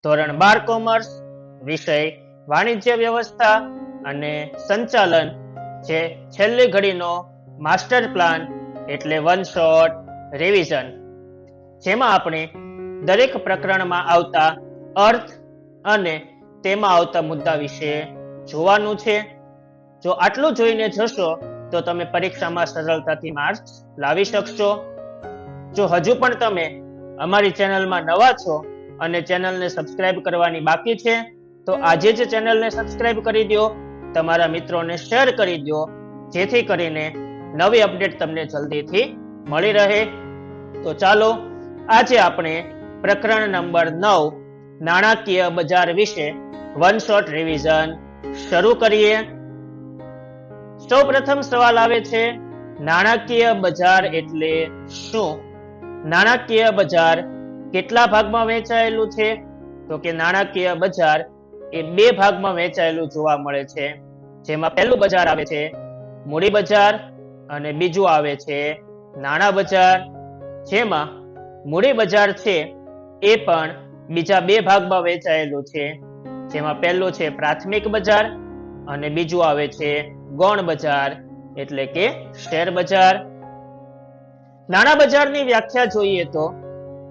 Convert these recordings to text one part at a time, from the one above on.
ધોરણ 12 કોમર્સ, વિષય વાણિજ્ય વ્યવસ્થા અને સંચાલન, જે છેલ્લી ઘડીનો માસ્ટર પ્લાન એટલે વન શોટ રિવિઝન, જેમાં આપણે દરેક પ્રકરણમાં આવતા અર્થ અને તેમાં આવતા મુદ્દા વિશે જોવાનું છે. જો આટલું જોઈને જશો તો તમે પરીક્ષામાં સરળતાથી માર્ક્સ લાવી શકશો. જો હજુ પણ તમે અમારી ચેનલમાં નવા છો અને ચેનલને સબસ્ક્રાઇબ કરવાની બાકી છે તો આજે જ ચેનલને સબસ્ક્રાઇબ કરી દો, તમારા મિત્રોને શેર કરી દો, જેથી કરીને નવી અપડેટ તમને જલ્દીથી મળી રહે. તો ચાલો આજે આપણે પ્રકરણ નંબર 9 નાણાકીય બજાર વિશે વન શોટ રિવિઝન શરૂ કરીએ. સૌ પ્રથમ સવાલ આવે છે, નાણાકીય બજાર એટલે શું? નાણાકીય બજાર કેટલા ભાગમાં વહેંચાયેલું છે? તો કે નાણાકીય બજાર એ 2 ભાગમાં વહેંચાયેલું જોવા મળે છે, જેમાં પહેલું બજાર આવે છે મૂડી બજાર અને બીજું આવે છે નાણાં બજાર. જેમાં મૂડી બજાર છે એ પણ બીજા 2 ભાગમાં વહેંચાયેલું છે, જેમાં પહેલું છે પ્રાથમિક બજાર અને બીજું આવે છે ગૌણ બજાર એટલે કે શેર બજાર. નાણાં બજારની વ્યાખ્યા જોઈએ તો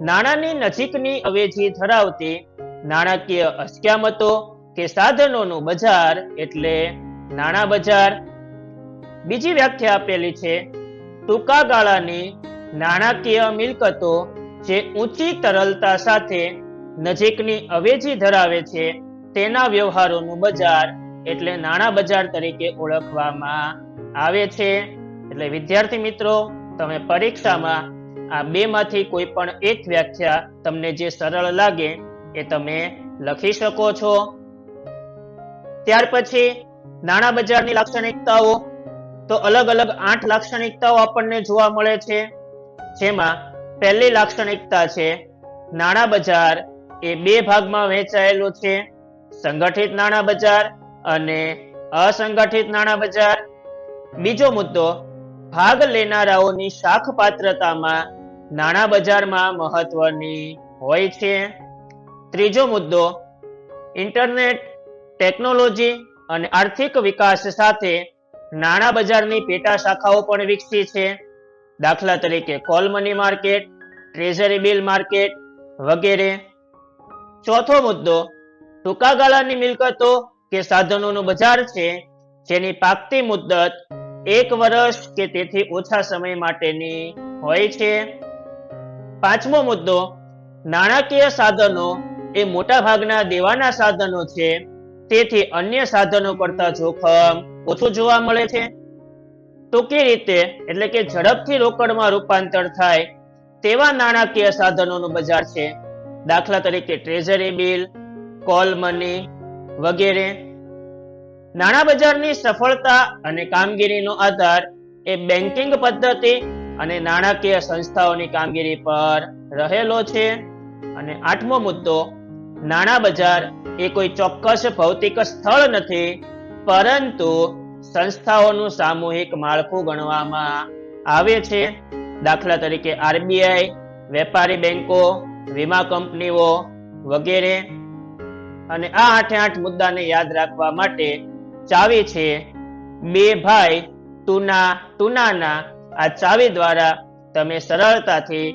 નાણાંની નજીકની અવેજી ધરાવતી નાણાકીય અસ્કયામતો કે સાધનોનું બજાર એટલે નાણાં બજાર. બીજી વ્યાખ્યા આપેલી છે ટૂંકા ગાળાની નાણાકીય મિલકતો જે ઊંચી તરલતા સાથે નજીકની અવેજી ધરાવે છે તેના વ્યવહારોનું બજાર એટલે નાણાં બજાર તરીકે ઓળખવામાં આવે છે. એટલે વિદ્યાર્થી મિત્રો, તમે પરીક્ષામાં આ 2 માંથી કોઈ પણ એક વ્યાખ્યા તમને જે સરળ લાગે એ તમે લખી શકો છો. ત્યાર પછી નાણાં બજારની લાક્ષણિકતાઓ, તો અલગ અલગ 8 લાક્ષણિકતાઓ આપણને જોવા મળે છે. જેમાં પહેલી લાક્ષણિકતા છે નાણાં બજાર એ 2 ભાગમાં વહેંચાયેલું છે, સંગઠિત નાણાં બજાર અને અસંગઠિત નાણાં બજાર. બીજો મુદ્દો, ભાગ લેનારાઓની શાખ પાત્રતામાં નાણાં બજારમાં મહત્વની હોય છે. ત્રીજો મુદ્દો, ઇન્ટરનેટ, ટેકનોલોજી અને આર્થિક વિકાસ સાથે નાણાં બજારની પેટા શાખાઓ પણ વિકસી છે, દાખલા તરીકે call money market, treasury bill market વગેરે. ચોથો મુદ્દો, ટૂંકા ગાળાની મિલકતો કે સાધનોનું બજાર છે, જેની પાકતી મુદ્દત 1 વર્ષ કે તેથી ઓછા સમય માટેની હોય છે. પાંચમો મુદ્દો, નાણાકીય સાધનો એ મોટા ભાગના દેવાના સાધનો છે, તેથી અન્ય સાધનો કરતા જોખમ ઓછું જોવા મળે છે. ટૂંકી રીતે એટલે કે ઝડપથી રોકડમાં રૂપાંતર થાય તેવા નાણાકીય સાધનોનું બજાર છે, દાખલા તરીકે ટ્રેઝરી બિલ, કોલ મની વગેરે. નાણાં બજારની સફળતા અને કામગીરીનો આધાર એ બેન્કિંગ પદ્ધતિ અને નાણાકીય સંસ્થાઓની કામગીરી પર રહેલો છે. અને 8મો મુદ્દો, નાણાં બજાર એ કોઈ ચોક્કસ ભૌતિક સ્થળ નથી, પરંતુ સંસ્થાઓનું સામૂહિક માળખું ગણવામાં આવે છે, દાખલા તરીકે આરબીઆઈ, વેપારી બેંકો, વીમા કંપનીઓ વગેરે. અને આ 8 મુદ્દાને યાદ રાખવા માટે ચાવી છે 2 ભાઈ ટુનાના. આ ચાવી દ્વારા તમે સરળતાથી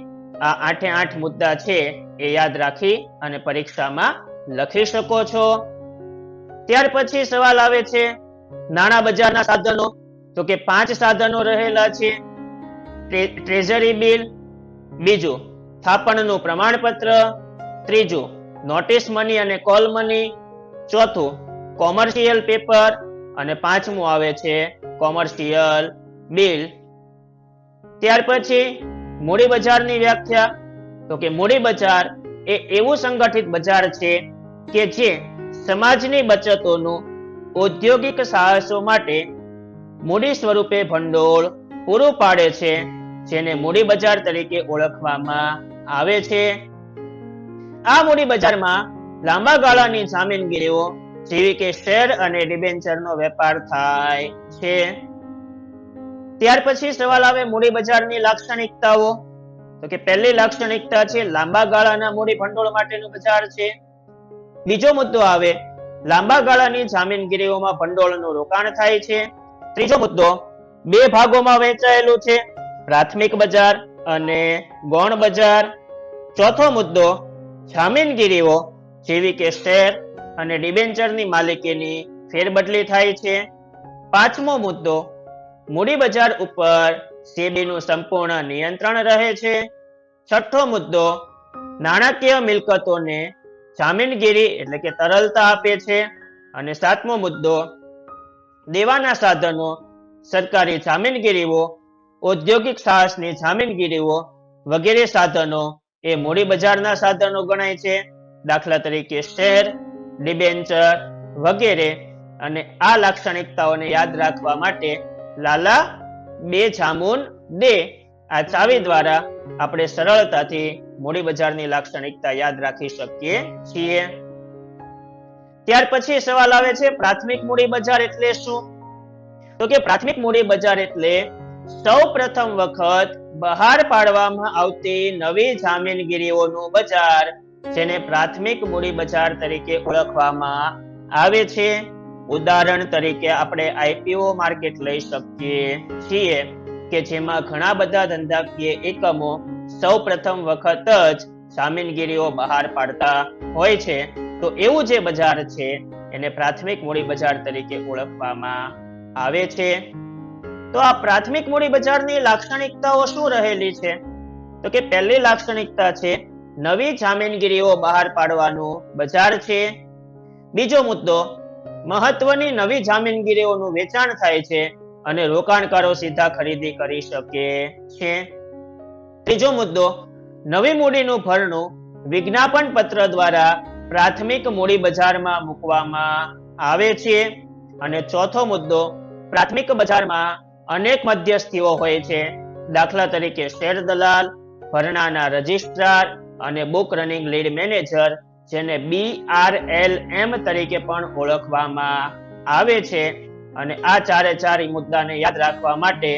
આ 8 મુદ્દા છે એ યાદ રાખી અને પરીક્ષામાં લખી શકો છો. ત્યાર પછી સવાલ આવે છે નાણાં બજારના સાધનો, તો કે 5 સાધનો રહેલા છે. ટ્રેઝરી બિલ, બીજું થાપણનું પ્રમાણપત્ર, ત્રીજું નોટિસ મની અને કોલ મની, ચોથું કોમર્શિયલ પેપર અને 5મું આવે છે કોમર્શિયલ બિલ. ત્યાર પછી મૂડી બજારની વ્યાખ્યા, તો કે મૂડી બજાર એ એવું સંગઠિત બજાર છે કે જે સમાજની બચતોનું ઔદ્યોગિક સાહસો માટે મૂડી સ્વરૂપે ભંડોળ પૂરું પાડે છે, જેને મૂડી બજાર તરીકે ઓળખવામાં આવે છે. આ મૂડી બજારમાં લાંબા ગાળાની જામીનગીરીઓ જેવી કે શેર અને ડિબેન્ચરનો વેપાર થાય છે. ત્યાર પછી સવાલ આવે મૂડી બજારની લાક્ષણિકતાઓ, તો કે પહેલી લાક્ષણિકતા છે લાંબા ગાળાના મૂડી ભંડોળ માટેનું બજાર છે. બીજો મુદ્દો આવે લાંબા ગાળાની જામીનગીરીઓમાં ભંડોળનું રોકાણ થાય છે. ત્રીજો મુદ્દો બે ભાગોમાં વહેંચાયેલું છે, પ્રાથમિક બજાર અને ગૌણ બજાર. ચોથો મુદ્દો જામીનગીરીઓ જેવી કે શેર અને ડિબેન્ચરની માલિકીની ફેરબદલી થાય છે. પાંચમો મુદ્દો મૂડી બજાર ઉપર સેબીનું સંપૂર્ણ નિયંત્રણ રહે છે. છઠ્ઠો મુદ્દો નાણાકીય મિલકતોને જામીનગીરી એટલે કે તરલતા આપે છે. અને સાતમો મુદ્દો દેવાના સાધનો, સરકારી જામીનગીરીઓ, ઔદ્યોગિક સાહસની જામીનગીરીઓ વગેરે સાધનો એ મૂડી બજારના સાધનો ગણાય છે. દાખલા તરીકે શેર, ડિબેન્ચર વગેરે. અને આ લાક્ષણિકતાઓને યાદ રાખવા માટે લાલા બે જામુન દે આ ચાવી દ્વારા આપણે સરળતાથી મૂડી બજારની લાક્ષણિકતા યાદ રાખી શકીએ છીએ. ત્યાર પછી સવાલ આવે છે પ્રાથમિક મૂડી બજાર એટલે શું? તો કે પ્રાથમિક મૂડી બજાર એટલે સૌ પ્રથમ વખત બહાર પાડવામાં આવતી નવી જામીનગીરીઓનું બજાર, જેને પ્રાથમિક મૂડી બજાર તરીકે ઓળખવામાં આવે છે. ઉદાહરણ તરીકે આપણે આઈપીઓ માર્કેટ લઈ શકીએ છીએ કે જેમાં ઘણા બધા ધંધાકીય એકમો સૌ પ્રથમ વખત જ જામીનગીરીઓ બહાર પાડતા હોય છે. તો એવું જે બજાર છે એને પ્રાથમિક મૂડી બજાર તરીકે ઓળખવામાં આવે છે. તો આ પ્રાથમિક મૂડી બજારની લાક્ષણિકતાઓ શું રહેલી છે? તો કે પહેલી લાક્ષણિકતા છે નવી જામીનગીરીઓ બહાર પાડવાનું બજાર છે. બીજો મુદ્દો મહત્વની નવી જામીનગીરીઓનું વેચાણ થાય છે અને રોકાણકારો સીધા ખરીદી કરી શકે છે. ત્રીજો મુદ્દો નવી મૂડીનું ભરણું વિજ્ઞાપન પત્ર દ્વારા પ્રાથમિક મૂડી બજારમાં મૂકવામાં આવે છે. અને ચોથો મુદ્દો પ્રાથમિક બજારમાં અનેક મધ્યસ્થીઓ હોય છે. દાખલા તરીકે શેર દલાલ, ભરણાના રજિસ્ટ્રાર અને બુક રનિંગ લીડ મેનેજર, જેને BRLM તરીકે પણ ઓળખવામાં આવે છે. અને આ ચારે ચાર મુદ્દાને યાદ રાખવા માટે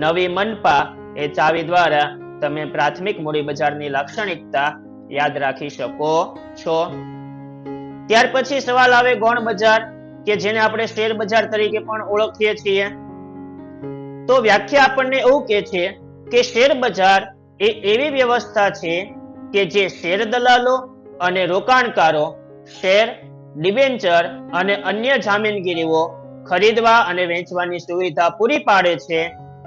નવી મનપા એ ચાવી દ્વારા તમે પ્રાથમિક મૂડી બજારની લાક્ષણિકતા યાદ રાખી શકો છો. ત્યાર પછી સવાલ આવે ગૌણ બજાર, કે જેને આપણે શેર બજાર તરીકે પણ ઓળખીએ છીએ. તો વ્યાખ્યા આપણને એવું કહે છે કે શેર બજાર એ એવી વ્યવસ્થા છે કે જે શેર દલાલો અને રોકાણકારો શેર, ડિબેન્ચર અને અન્ય જામીનગીરીઓ ખરીદવા અને વેચવાની સુવિધા પૂરી પાડે છે,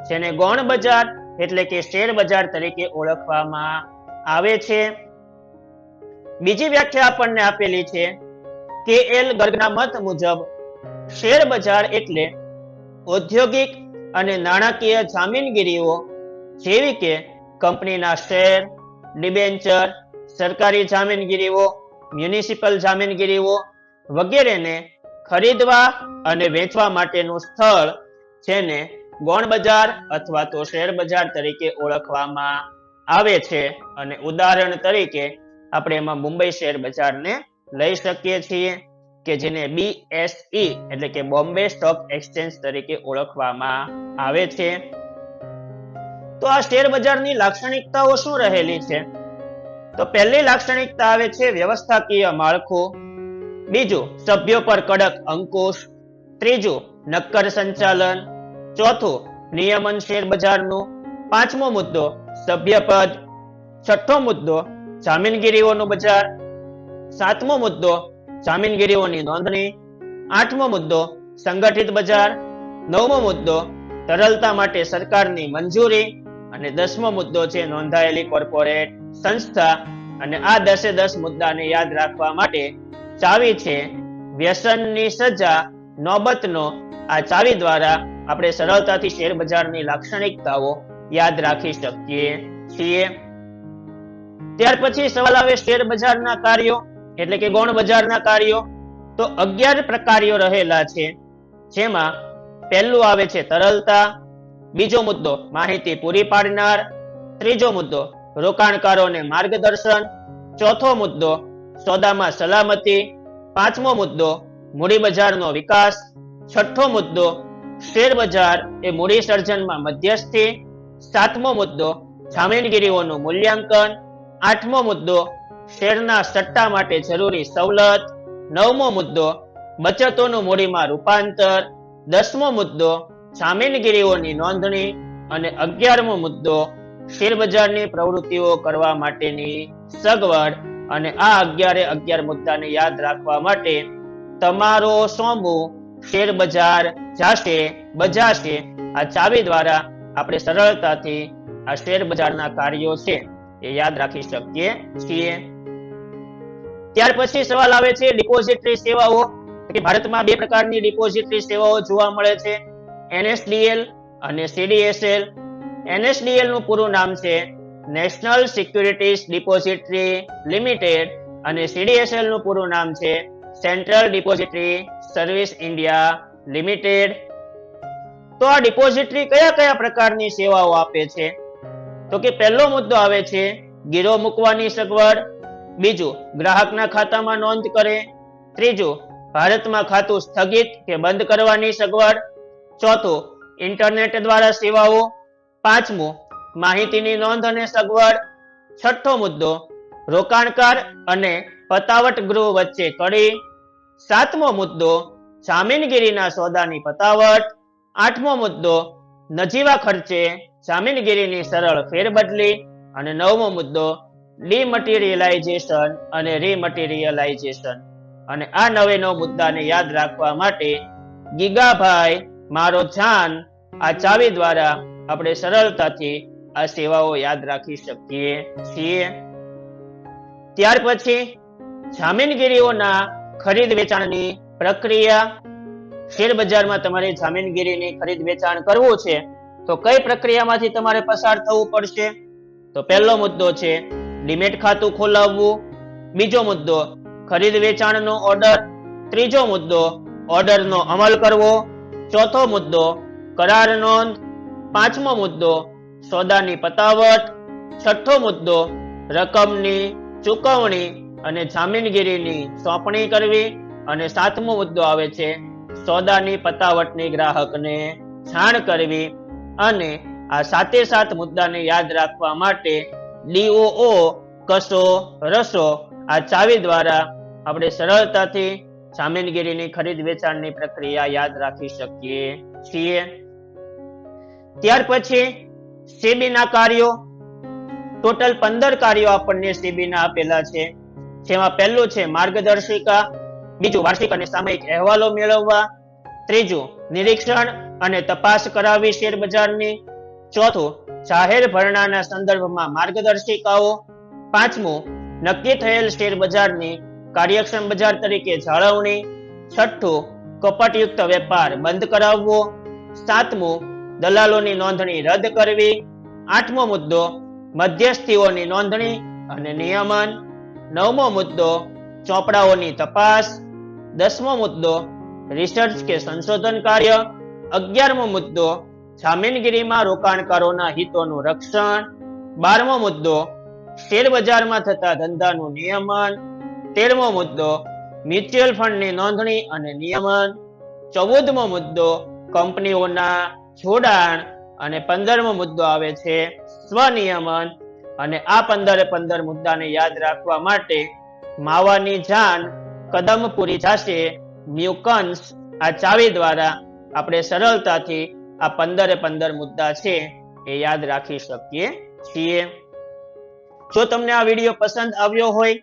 જેને ગૌણ બજાર એટલે કે શેર બજાર તરીકે ઓળખવામાં આવે છે. બીજી વ્યાખ્યા આપણને આપેલી છે KL ગર્ગના મત મુજબ શેર બજાર એટલે ઔદ્યોગિક અને નાણાકીય જામીનગીરીઓ જેવી કે કંપનીના શેર, ડિબેન્ચર, સરકારી જામીનગીરીઓ, મ્યુનિસિપલ જામીનગીરીઓ વગેરેને ખરીદવા અને વેચવા માટેનું સ્થળ, જેને ગૌણ બજાર અથવા તો શેર બજાર તરીકે ઓળખવામાં આવે છે. અને ઉદાહરણ તરીકે આપણે એમાં મુંબઈ શેર બજારને લઈ શકીએ છીએ કે જેને BSE એટલે કે બોમ્બે સ્ટોક એક્સચેન્જ તરીકે ઓળખવામાં આવે છે. તો આ શેર બજારની લાક્ષણિકતાઓ શું રહેલી છે? તો પહેલી લાક્ષણિકતા આવે છે વ્યવસ્થાકીય માળખું. બીજું સભ્યો પર કડક અંકુશ. ત્રીજું નક્કર સંચાલન. ચોથું નિયમન શેર બજારનું. પાંચમો મુદ્દો સભ્યપદ. છઠ્ઠો મુદ્દો જામીનગીરીઓનું બજાર. સાતમો મુદ્દો જામીનગીરીઓની નોંધણી. આઠમો મુદ્દો સંગઠિત બજાર. નવમો મુદ્દો તરલતા માટે સરકારની મંજૂરી. અને 10મો મુદ્દો છે નોંધાયેલી કોર્પોરેટ સંસ્થા. અને આ 10 મુદ્દાને યાદ રાખવા માટે ચાવી છે વ્યસનની સજા નોબતનો. આ ચાવી દ્વારા આપણે સરળતાથી શેર બજારની લાક્ષણિકતાઓ યાદ રાખી શકીએ છીએ. ત્યાર પછી સવાલ આવે શેર બજારના કાર્યો એટલે કે ગૌણ બજારના કાર્યો. તો 11 પ્રકારો રહેલા છે, જેમાં પહેલું આવે છે તરલતા. બીજો મુદ્દો માહિતી પૂરી પાડનાર. ત્રીજો મુદ્દો રોકાણકારોને માર્ગદર્શન. ચોથો મુદ્દો સોદામાં સલામતી. પાંચમો મુદ્દો મૂડી બજારનો વિકાસ. છઠ્ઠો મુદ્દો શેર બજાર એ મૂડી સર્જનમાં મધ્યસ્થી. સાતમો મુદ્દો જામીનગીરીઓનું મૂલ્યાંકન. આઠમો મુદ્દો શેરના સટ્ટા માટે જરૂરી સવલત. 9મો મુદ્દો બચતોનું મૂડીમાં રૂપાંતર, 10મો મુદ્દો જામીનગીરીઓની નોંધણી અને 11મો મુદ્દો શેરબજારની પ્રવૃત્તિઓ કરવા માટેની સગવડ. અને આ 11 મુદ્દાને યાદ રાખવા માટે તમારો સોમું શેરબજાર જાશે બજાશે આ ચાવી દ્વારા આપણે સરળતાથી આ શેરબજારના કાર્યો છે એ યાદ રાખી શકીએ છીએ. ત્યાર પછી સવાલ આવે છે ડિપોઝિટરી સેવાઓ. કે ભારતમાં બે પ્રકારની ડિપોઝિટરી સેવાઓ જોવા મળે છે, NSDL અને CDSL. NSDL નું પૂરું નામ છે નેશનલ સિક્યુરિટીઝ ડિપોઝિટરી લિમિટેડ અને CDSL નું પૂરું નામ છે central depository service India limited. તો આ ડિપોઝિટરી કયા કયા પ્રકારની સેવાઓ આપે છે? તો કે પહેલો મુદ્દો આવે છે ગીરો મૂકવાની સગવડ, બીજું ગ્રાહકના ખાતામાં નોંધ કરે, ત્રીજું ભારતમાં ખાતું સ્થગિત કે બંધ કરવાની સગવડ, ચોથું ઇન્ટરનેટ દ્વારા સેવાઓ, પાંચમું માહિતીની નોંધ અને સગવડ, છઠ્ઠો મુદ્દો રોકાણકાર અને પતાવટ ગૃહ વચ્ચે કડી, સાતમો મુદ્દો જામીનગીરીના સોદાની પતાવટ, આઠમો મુદ્દો નજીવા ખર્ચે જામીનગીરીની સરળ ફેરબદલી અને નવમો મુદ્દો ડીમટીરિયલાઇઝેશન અને રીમટીરિયલાઇઝેશન. અને આ 9 મુદ્દાને યાદ રાખવા માટે ગીગાભાઈ મારો જાન આ ચાવી દ્વારા આપણે સરળતાથી આ સેવાઓ યાદ રાખી શકીએ છીએ. ત્યાર પછી જામીનગીરીઓના ખરીદ વેચાણની પ્રક્રિયા. શેરબજારમાં તમારે જામીનગીરીની ખરીદ વેચાણ કરવું છે તો કઈ પ્રક્રિયામાંથી તમારે પસાર થવું પડશે? તો પહેલો મુદ્દો છે ડીમેટ ખાતું ખોલાવવું, બીજો મુદ્દો ખરીદ વેચાણનો ઓર્ડર, ત્રીજો મુદ્દો ઓર્ડરનો અમલ કરવો, ચોથો મુદ્દો કરાર નોંધ, પાંચમો મુદ્દો સોદાની પતાવટ, છઠ્ઠો મુદ્દો રકમની ચૂકવણી અને જામીનગીરીની સોંપણી કરવી અને સાતમો મુદ્દો આવે છે સોદાની પતાવટની ગ્રાહકને જાણ કરવી. અને આ 7 મુદ્દાને યાદ રાખવા માટે DOO કસો રસો આ ચાવી દ્વારા આપણે સરળતાથી જામીનગીરીની ખરીદ વેચાણની પ્રક્રિયા યાદ રાખી શકીએ છીએ. ત્યાર પછી સેબીના કાર્યો. ટોટલ 15 કાર્યો આપણને સેબીના આપેલા છે, જેમાં પહેલું છે માર્ગદર્શિકા, બીજું વાર્ષિક અને સામયિક અહેવાલો મેળવવા, ત્રીજું નિરીક્ષણ અને તપાસ કરાવવી શેરબજારની, ચોથું જાહેર ભરણાના સંદર્ભમાં માર્ગદર્શિકાઓ, પાંચમું નક્કી થયેલ શેરબજારની કાર્યક્ષમ બજાર તરીકે જાળવણી, છઠ્ઠું કપટયુક્ત વેપાર બંધ કરાવવો, સાતમું દલાલોની નોંધણી રદ કરવી, આઠમો મુદ્દો મધ્યસ્થીઓની નોંધણી અને નિયમન, નવમો મુદ્દો ચોપડાઓની તપાસ, 10મો મુદ્દો રિસર્ચ કે સંશોધન કાર્ય, 11મો મુદ્દો જામીનગીરીમાં રોકાણકારોના હિતોનું રક્ષણ, 12મો મુદ્દો શેરબજારમાં થતા ધંધાનું નિયમન, 13મો મુદ્દો મ્યુચ્યુઅલ ફંડની નોંધણી અને નિયમન, 14મો મુદ્દો કંપનીઓના જોડાણ અને 15મો મુદ્દો આવે છે સ્વનિયમન. અને આ 15 મુદ્દાને યાદ રાખવા માટે માવાની જાન કદમ પૂરી જાશે મ્યુકન્સ આ ચાવી દ્વારા આપણે સરળતાથી આ 15 મુદ્દા છે એ યાદ રાખી શકીએ છીએ. જો તમને આ વિડીયો પસંદ આવ્યો હોય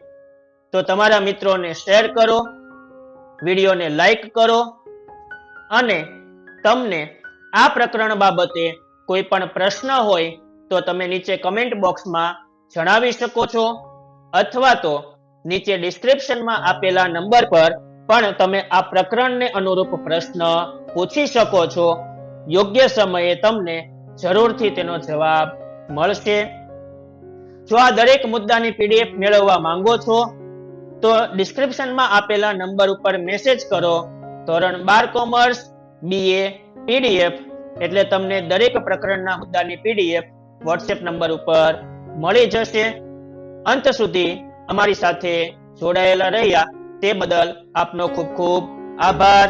તો તમારા મિત્રોને શેર કરો, વિડીયોને લાઈક કરો અને તમને આ પ્રકરણ બાબતે કોઈ પણ પ્રશ્ન હોય તો તમે નીચે કમેન્ટ બોક્સમાં જણાવી શકો છો, અથવા તો નીચે ડિસ્ક્રિપ્શનમાં આપેલા નંબર પર પણ તમે આ પ્રકરણને અનુરૂપ પ્રશ્ન પૂછી શકો છો. યોગ્ય સમયે તમને જરૂરથી તેનો જવાબ મળશે. જો આ દરેક મુદ્દાની PDF મેળવવા માંગો છો તો ડિસ્ક્રિપ્શનમાં આપેલા નંબર ઉપર મેસેજ કરો, ધોરણ 12 કોમર્સ BA PDF, એટલે તમને દરેક પ્રકરણના મુદ્દાની PDF WhatsApp નંબર ઉપર મળી જશે. અંત સુધી અમારી સાથે જોડાયેલા રહ્યા તે બદલ આપનો ખૂબ ખૂબ આભાર.